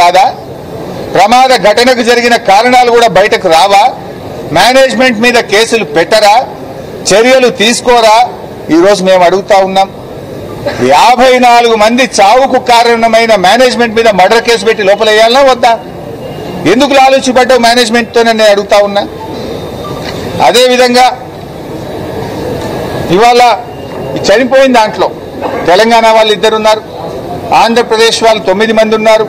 కాదా? ప్రమాద ఘటనకు జరిగిన కారణాలు కూడా బయటకు రావా? మేనేజ్మెంట్ మీద కేసులు పెట్టరా? చర్యలు తీసుకోరా? ఈరోజు మేము అడుగుతా ఉన్నాం. 54 మంది చావుకు కారణమైన మేనేజ్మెంట్ మీద మర్డర్ కేసు పెట్టి లోపల వేయాలన్నా వద్దా? ఎందుకు ఆలోచించబడ్డావు మేనేజ్మెంట్తో నేను అడుగుతా ఉన్నా. అదేవిధంగా ఇవాళ చనిపోయిన దాంట్లో తెలంగాణ వాళ్ళు 2 ఉన్నారు, ఆంధ్రప్రదేశ్ వాళ్ళు 9 మంది ఉన్నారు,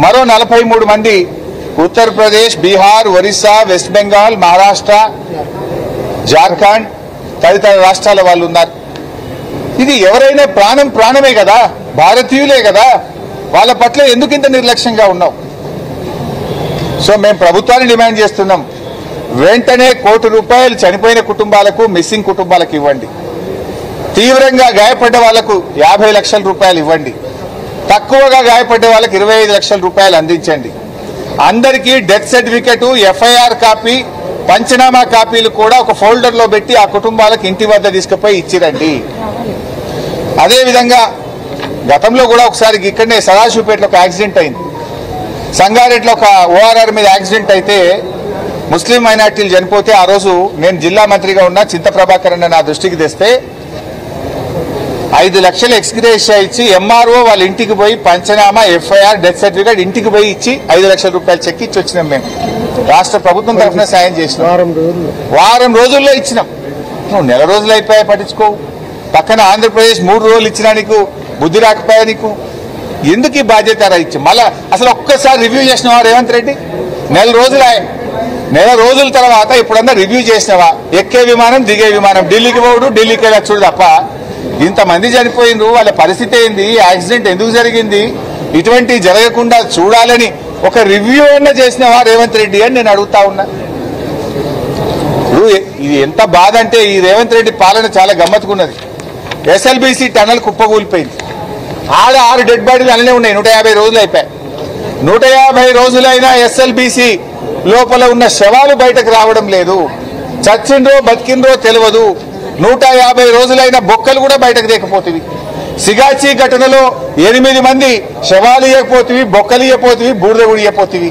మరో 43 మంది ఉత్తరప్రదేశ్, బీహార్, ఒరిస్సా, వెస్ట్ బెంగాల్, మహారాష్ట్ర, జార్ఖండ్ తదితర రాష్ట్రాల వాళ్ళు ఉన్నారు. ఇది ఎవరైనా ప్రాణం ప్రాణమే కదా, భారతీయులే కదా, వాళ్ళ పట్ల ఎందుకు ఇంత నిర్లక్ష్యంగా ఉన్నావు? సో మేము ప్రభుత్వాన్ని డిమాండ్ చేస్తున్నాం, వెంటనే ₹1 కోటి చనిపోయిన కుటుంబాలకు, మిస్సింగ్ కుటుంబాలకు ఇవ్వండి. తీవ్రంగా గాయపడ్డ వాళ్లకు ₹50 లక్షలు ఇవ్వండి. తక్కువగా గాయపడ్డ వాళ్ళకి ₹25 లక్షలు అందించండి. అందరికీ డెత్ సర్టిఫికెట్, ఎఫ్ఐఆర్ కాపీ, పంచనామా కాపీలు కూడా ఒక ఫోల్డర్లో పెట్టి ఆ కుటుంబాలకు ఇంటి వద్ద తీసుకుపోయి ఇచ్చిరండి. అదేవిధంగా గతంలో కూడా ఒకసారి ఇక్కడనే సదాశివపేటలో ఒక యాక్సిడెంట్ అయింది. సంగారెడ్డిలో ఒక ఓఆర్ఆర్ మీద యాక్సిడెంట్ అయితే ముస్లిం మైనార్టీలు చనిపోతే ఆ రోజు నేను జిల్లా మంత్రిగా ఉన్న చింత ప్రభాకర్ అన్న నా దృష్టికి తెస్తే 5 లక్షలు ఎక్స్గ్రేషియా ఇచ్చి ఎంఆర్ఓ వాళ్ళ ఇంటికి పోయి పంచనామా, ఎఫ్ఐఆర్, డెత్ సర్టిఫికేట్ ఇంటికి పోయి ఇచ్చి ₹5 లక్షల చెక్ ఇచ్చి వచ్చినాం. మేము రాష్ట్ర ప్రభుత్వం తరఫున సాయం చేసినాం. వారం రోజుల్లో ఇచ్చినాం. నువ్వు నెల రోజులు అయిపోయా పట్టించుకోవు. పక్కన ఆంధ్రప్రదేశ్ 3 రోజులు ఇచ్చినా నీకు బుద్ధి రాకపోయా? నీకు ఎందుకు ఈ బాధ్యత ఇచ్చి మళ్ళా అసలు ఒక్కసారి రివ్యూ చేసినవా రేవంత్ రెడ్డి? నెల రోజుల తర్వాత ఇప్పుడన్నా రివ్యూ చేసినవా? ఎక్కే విమానం, దిగే విమానం, ఢిల్లీకి పోడు, ఢిల్లీకి వెళ్ళొచ్చుడు తప్ప ఇంతమంది చనిపోయిండ్రు, వాళ్ళ పరిస్థితి ఏంది, యాక్సిడెంట్ ఎందుకు జరిగింది, ఇటువంటి జరగకుండా చూడాలని ఒక రివ్యూ అన్నా చేసినవా రేవంత్ రెడ్డి అని నేను అడుగుతా ఉన్నా. ఇది ఎంత బాధ అంటే ఈ రేవంత్ రెడ్డి పాలన చాలా గమ్మత్తుకున్నది. ఎస్ఎల్బీసీ టనల్ కుప్పకూలిపోయింది. 6 డెడ్ బాడీలు అలానే ఉన్నాయి. 150 రోజులు అయిపోయాయి. 150 రోజులైనా ఎస్ఎల్బీసీ లోపల ఉన్న శవాలు బయటకు రావడం లేదు. చచ్చిండ్రో బతికిండ్రో తెలియదు. 150 రోజులైన బొక్కలు కూడా బయటకు తేకపోతుంది. సిగాచి ఘటనలో 8 మంది శవాలు ఇవ్వకపోతుంది, బొక్కలు ఇవ్వకపోతుంది, బూడిద కూడా ఇవ్వకపోతుంది.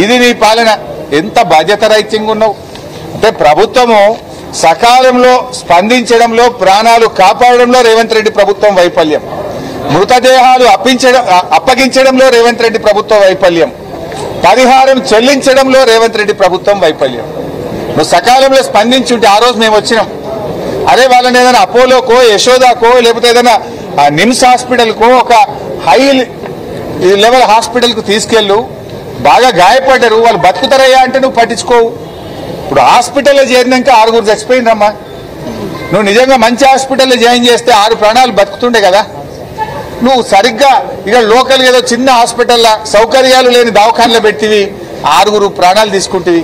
ఇది నీ పాలన. ఎంత బాధ్యత రహితంగా ఉన్నావు అంటే ప్రభుత్వము సకాలంలో స్పందించడంలో, ప్రాణాలు కాపాడడంలో రేవంత్ రెడ్డి ప్రభుత్వం వైఫల్యం, మృతదేహాలు అప్పగించడంలో రేవంత్ రెడ్డి ప్రభుత్వం వైఫల్యం, పరిహారం చెల్లించడంలో రేవంత్ రెడ్డి ప్రభుత్వం వైఫల్యం. నువ్వు సకాలంలో స్పందించుంటే ఆ రోజు మేము వచ్చినాం. అరే వాళ్ళని ఏదైనా అపోలోకో, యశోదాకో, లేకపోతే ఏదైనా నిమ్స్ హాస్పిటల్కో, ఒక హై లెవెల్ హాస్పిటల్కు తీసుకెళ్ళు. బాగా గాయపడ్డారు, వాళ్ళు బతుకుతారయ్యా అంటే నువ్వు పట్టించుకోవు. ఇప్పుడు హాస్పిటల్లో చేరినాక 6 చచ్చిపోయిందమ్మా. నువ్వు నిజంగా మంచి హాస్పిటల్లో జాయిన్ చేస్తే 6 ప్రాణాలు బతుకుతుండే కదా. నువ్వు సరిగ్గా ఇక లోకల్ ఏదో చిన్న హాస్పిటల్లో సౌకర్యాలు లేని దవాఖానలో పెట్టివి, 6 ప్రాణాలు తీసుకుంటేవి.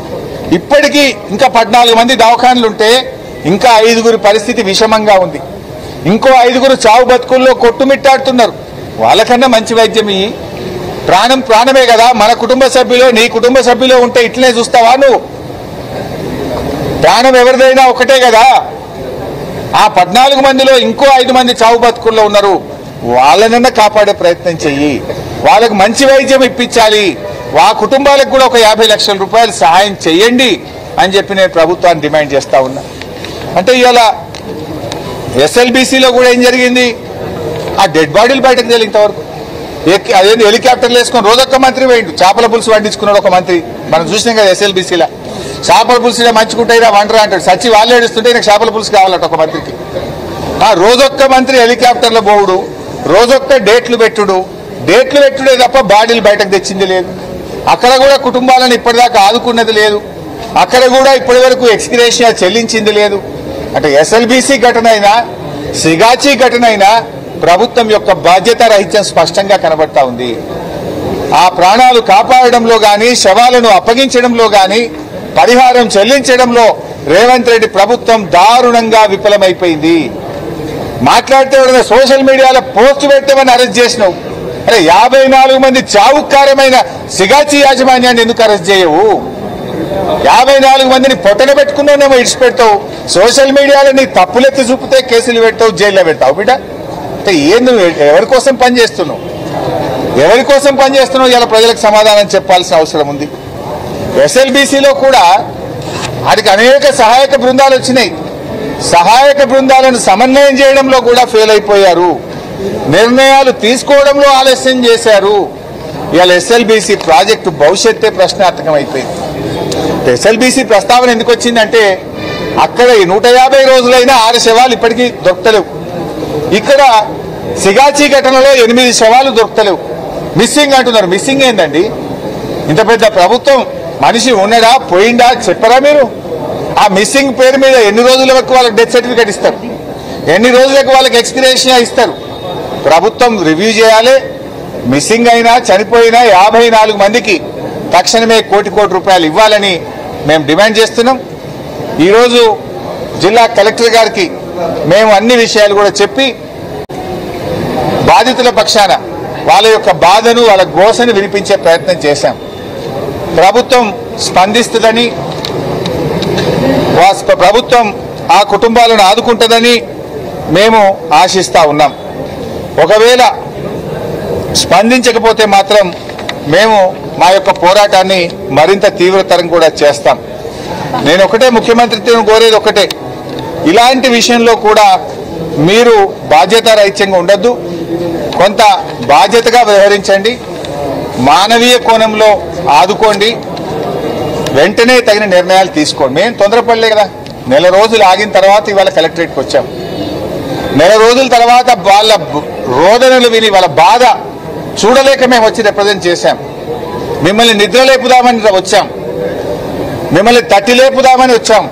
ఇప్పటికీ ఇంకా 14 మంది దవాఖానలు ఉంటే ఇంకా 5 పరిస్థితి విషమంగా ఉంది. ఇంకో 5 చావు బతుకుల్లో కొట్టుమిట్టాడుతున్నారు. వాళ్ళకన్నా మంచి వైద్యం ఇయ్యి. ప్రాణం ప్రాణమే కదా. మన కుటుంబ సభ్యులు, నీ కుటుంబ సభ్యులు ఉంటే ఇట్లనే చూస్తావా నువ్వు? ప్రాణం ఎవరిదైనా ఒకటే కదా. ఆ 14 మందిలో ఇంకో 5 మంది చావు బతుకుల్లో ఉన్నారు. వాళ్ళనన్నా కాపాడే ప్రయత్నం చెయ్యి. వాళ్ళకు మంచి వైద్యం ఇప్పించాలి. ఆ కుటుంబాలకు కూడా ఒక ₹50 లక్షల సహాయం చేయండి అని చెప్పి నేను ప్రభుత్వాన్ని డిమాండ్ చేస్తా ఉన్నా. అంటే ఇవాళ ఎస్ఎల్బీసీలో కూడా ఏం జరిగింది? ఆ డెడ్ బాడీలు బయటకు తెలియదు ఇంతవరకు. అదేంటి హెలికాప్టర్లు వేసుకొని రోజొక్క మంత్రి పోయిండు. చేపల పులుసు వండించుకున్నాడు ఒక మంత్రి. మనం చూసినాం కదా ఎస్ఎల్బీసీలో. చేపల పులుసులో మంచుకుంటాయిరా వంటరా అంటాడు. సచ్చి వాళ్ళు ఏడుస్తుంటే నాకు చేపల పులుసు కావాలట ఒక మంత్రికి. రోజొక్క మంత్రి హెలికాప్టర్లో పోవుడు, రోజొక్క డేట్లు పెట్టుడే తప్ప బాడీలు బయటకు తెచ్చింది లేదు. అక్కడ కూడా కుటుంబాలను ఇప్పటిదాకా ఆదుకున్నది లేదు. అక్కడ కూడా ఇప్పటి వరకు ఎక్స్గ్రేషియా చెల్లించింది లేదు. అంటే ఎస్ఎల్బీసీ ఘటన అయినా, సిగాచి ఘటన అయినా ప్రభుత్వం యొక్క బాధ్యత రహిత్యం స్పష్టంగా కనబడతా ఉంది. ఆ ప్రాణాలు కాపాడడంలో గాని, శవాలను అప్పగించడంలో గాని, పరిహారం చెల్లించడంలో రేవంత్ రెడ్డి ప్రభుత్వం దారుణంగా విఫలమైపోయింది. మాట్లాడితే సోషల్ మీడియాలో పోస్ట్ పెడితేమని అరెస్ట్ చేసినావు. అరే 54 మంది చావుకారమైన సిగాచి యాజమాన్యాన్ని ఎందుకు అరెస్ట్ చేయవు? 54 మందిని పొట్టన పెట్టుకున్నానేమో ఇడిచిపెడతావు. సోషల్ మీడియాలో నీ తప్పులెత్తి చూపితే కేసులు పెడతావు, జైల్లో పెడతావు. బిడ్డ అంటే ఏంది? ఎవరి కోసం పనిచేస్తున్నావు? ఎవరి కోసం పనిచేస్తున్నావు ఇలా ప్రజలకు సమాధానం చెప్పాల్సిన అవసరం ఉంది. ఎస్ఎల్బీసీలో కూడా వారికి అనేక సహాయక బృందాలు వచ్చినాయి. సహాయక బృందాలను సమన్వయం చేయడంలో కూడా ఫెయిల్ అయిపోయారు. నిర్ణయాలు తీసుకోవడంలో ఆలస్యం చేశారు. ఇవాళ ఎస్ఎల్బీసీ ప్రాజెక్టు భవిష్యత్తే ప్రశ్నార్థకం అయిపోయింది. ఎస్ఎల్బీసీ ప్రస్తావన ఎందుకు వచ్చిందంటే అక్కడ 150 రోజులైనా 6 శవాలు ఇప్పటికీ దొరకలేవు. ఇక్కడ సిగాచి ఘటనలో 8 శవాలు దొరకలేవు. మిస్సింగ్ అంటున్నారు. మిస్సింగ్ ఏందండి? ఇంత పెద్ద ప్రభుత్వం మనిషి ఉన్నడా పోయిందా చెప్పరా మీరు? ఆ మిస్సింగ్ పేరు మీద ఎన్ని రోజుల వరకు వాళ్ళకి డెత్ సర్టిఫికేట్ ఇస్తారు, ఎన్ని రోజులకు వాళ్ళకి ఎక్స్గ్రేషియా ఇస్తారు? ప్రభుత్వం రివ్యూ చేయాలి. మిస్సింగ్ అయినా చనిపోయినా 54 మందికి తక్షణమే కోటి రూపాయలు ఇవ్వాలని మేము డిమాండ్ చేస్తున్నాం. ఈరోజు జిల్లా కలెక్టర్ గారికి మేము అన్ని విషయాలు కూడా చెప్పి బాధితుల పక్షాన వాళ్ళ యొక్క బాధను వాళ్ళ గోసను వినిపించే ప్రయత్నం చేశాం. ప్రభుత్వం స్పందిస్తుందని, ప్రభుత్వం ఆ కుటుంబాలను ఆదుకుంటుందని మేము ఆశిస్తా ఉన్నాం. ఒకవేళ స్పందించకపోతే మాత్రం మేము మా యొక్క పోరాటాన్ని మరింత తీవ్రతరం కూడా చేస్తాం. నేను ఒకటే ముఖ్యమంత్రితో కోరేది ఒకటే, ఇలాంటి విషయంలో కూడా మీరు బాధ్యతారహిత్యంగా ఉండొద్దు, కొంత బాధ్యతగా వ్యవహరించండి, మానవీయ కోణంలో ఆదుకోండి, వెంటనే తగిన నిర్ణయాలు తీసుకోండి. మేము తొందరపడలే కదా. నెల రోజులు ఆగిన తర్వాత ఇవాళ కలెక్టరేట్కి వచ్చాం. నెల రోజుల తర్వాత వాళ్ళ రోదనలు విని వాళ్ళ బాధ చూడలేక మేము వచ్చి రిప్రజెంట్ చేశాం. మిమ్మల్ని నిద్ర లేపుదామని వచ్చాం, మిమ్మల్ని తట్టి లేపుదామని వచ్చాం.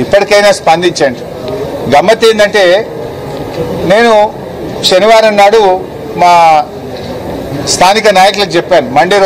ఇప్పటికైనా స్పందించండి. గమ్మత్ ఏంటంటే నేను శనివారం నాడు మా స్థానిక నాయకులకు చెప్పాను, మండే రోజు